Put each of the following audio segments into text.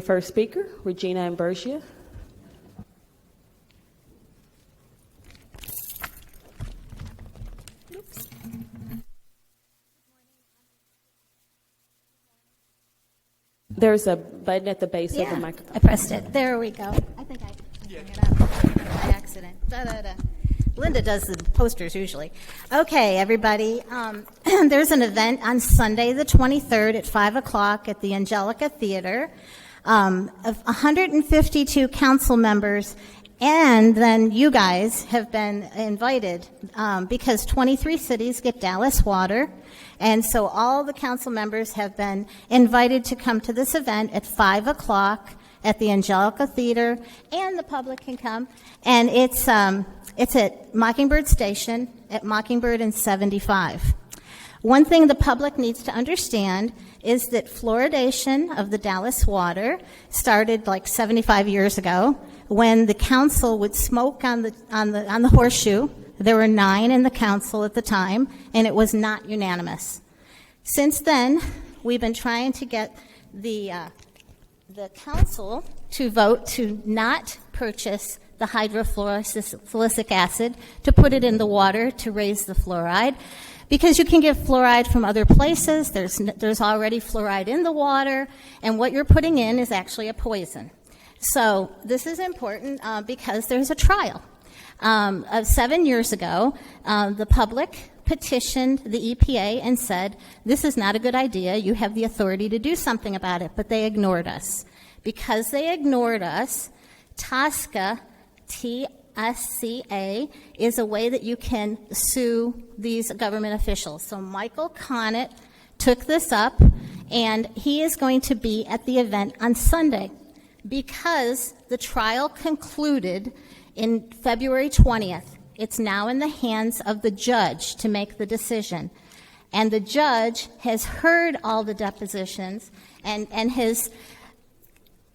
first speaker, Regina Ambergia. There's a button at the base of the microphone. I pressed it. There we go. I think I hung it up by accident. Linda does the posters usually. Okay, everybody. There's an event on Sunday the 23rd at 5 o'clock at the Angelika Theater of 152 council members, and then you guys have been invited because 23 cities get Dallas water. And so all the council members have been invited to come to this event at 5 o'clock at the Angelika Theater, and the public can come. And it's at Mockingbird Station at Mockingbird and 75. One thing the public needs to understand is that fluoridation of the Dallas water started like 75 years ago when the council would smoke on the horseshoe. There were 9 in the council at the time, and it was not unanimous. Since then, we've been trying to get the council to vote to not purchase the hydrofluoric acid to put it in the water to raise the fluoride, because you can get fluoride from other places. There's already fluoride in the water, and what you're putting in is actually a poison. So this is important because there's a trial. 7 years ago, the public petitioned the EPA and said, this is not a good idea. You have the authority to do something about it. But they ignored us. Because they ignored us, TSCA, T-S-C-A, is a way that you can sue these government officials. So Michael Connett took this up, and he is going to be at the event on Sunday because the trial concluded in February 20th. It's now in the hands of the judge to make the decision. And the judge has heard all the depositions and has,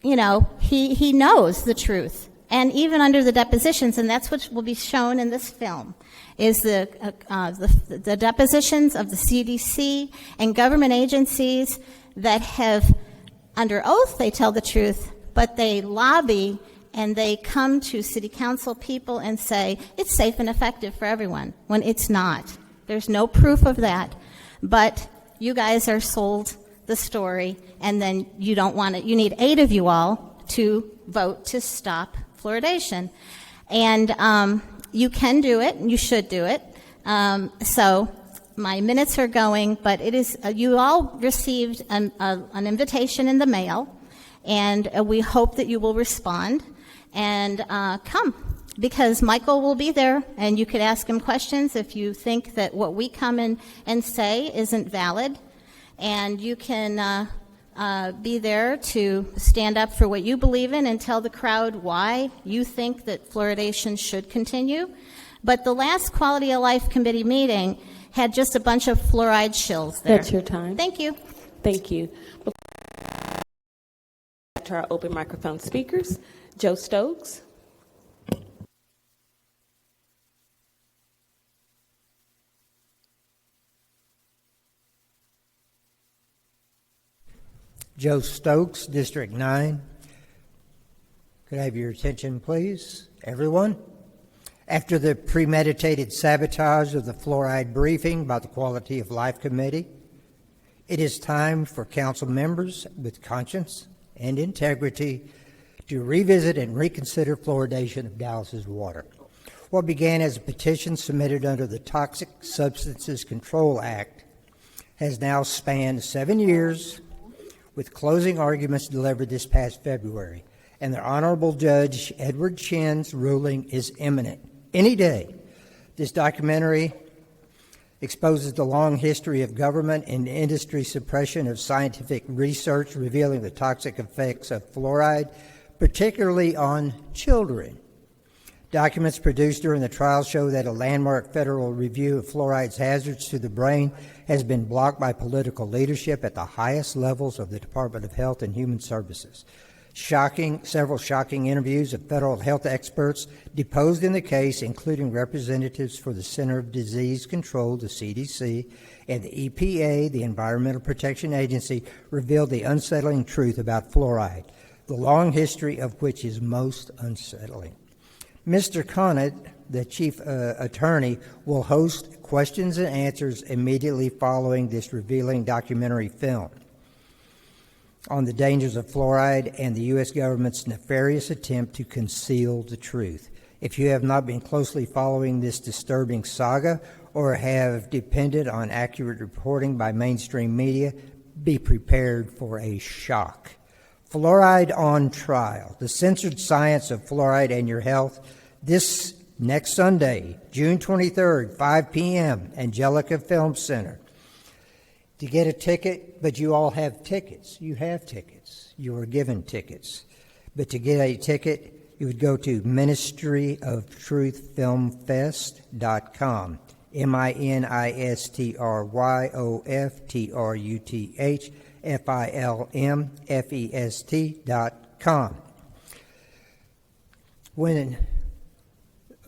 he knows the truth. And even under the depositions, and that's what will be shown in this film, is the depositions of the CDC and government agencies that have, under oath, they tell the truth, but they lobby and they come to city council people and say, it's safe and effective for everyone, when it's not. There's no proof of that. But you guys are sold the story, and then you don't want it. You need 8 of you all to vote to stop fluoridation. And you can do it, and you should do it. So my minutes are going, but it is you all received an invitation in the mail, and we hope that you will respond and come, because Michael will be there, and you could ask him questions if you think that what we come in and say isn't valid, and you can be there to stand up for what you believe in and tell the crowd why you think that fluoridation should continue. But the last Quality of Life Committee meeting had just a bunch of fluoride shills there. That's your time. Thank you. Thank you. To our open microphone speakers, Joe Stokes. Joe Stokes, District 9. Could I have your attention, please, everyone? After the premeditated sabotage of the fluoride briefing by the Quality of Life Committee, it is time for council members with conscience and integrity to revisit and reconsider fluoridation of Dallas's water. What began as a petition submitted under the Toxic Substances Control Act has now spanned 7 years, with closing arguments delivered this past February, and the Honorable Judge Edward Chin's ruling is imminent. Any day. This documentary exposes the long history of government and industry suppression of scientific research revealing the toxic effects of fluoride, particularly on children. Documents produced during the trial show that a landmark federal review of fluoride's hazards to the brain has been blocked by political leadership at the highest levels of the Department of Health and Human Services. Several shocking interviews of federal health experts deposed in the case, including representatives for the Center of Disease Control, the CDC, and the EPA, the Environmental Protection Agency, revealed the unsettling truth about fluoride. the long history of which is most unsettling. Mr. Connett, the chief attorney, will host questions and answers immediately following this revealing documentary film on the dangers of fluoride and the U.S. government's nefarious attempt to conceal the truth. If you have not been closely following this disturbing saga or have depended on accurate reporting by mainstream media, be prepared for a shock. Fluoride on Trial, the censored science of fluoride and your health, this next Sunday, June 23rd, 5 p.m., Angelika Film Center. To get a ticket, but you all have tickets. You have tickets. You were given tickets. But to get a ticket, you would go to ministryoftruthfilmfest.com, ministryoftruthfilmfest.com. When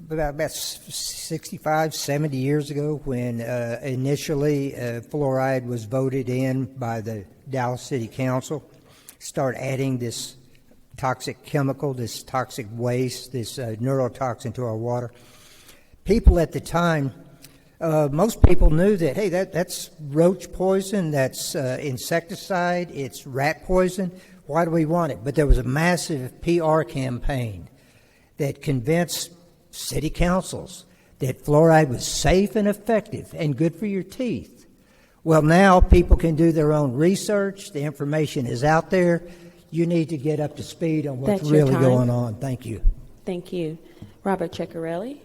about 65, 70 years ago, when initially fluoride was voted in by the Dallas City Council, start adding this toxic chemical, this toxic waste, this neurotoxin to our water. People at the time, most people knew that, hey, that's roach poison, that's insecticide, it's rat poison. Why do we want it? But there was a massive PR campaign that convinced city councils that fluoride was safe and effective and good for your teeth. Well, now people can do their own research. The information is out there. You need to get up to speed on what's That's your really time. going on. Thank you. Thank you. Robert Ceccarelli.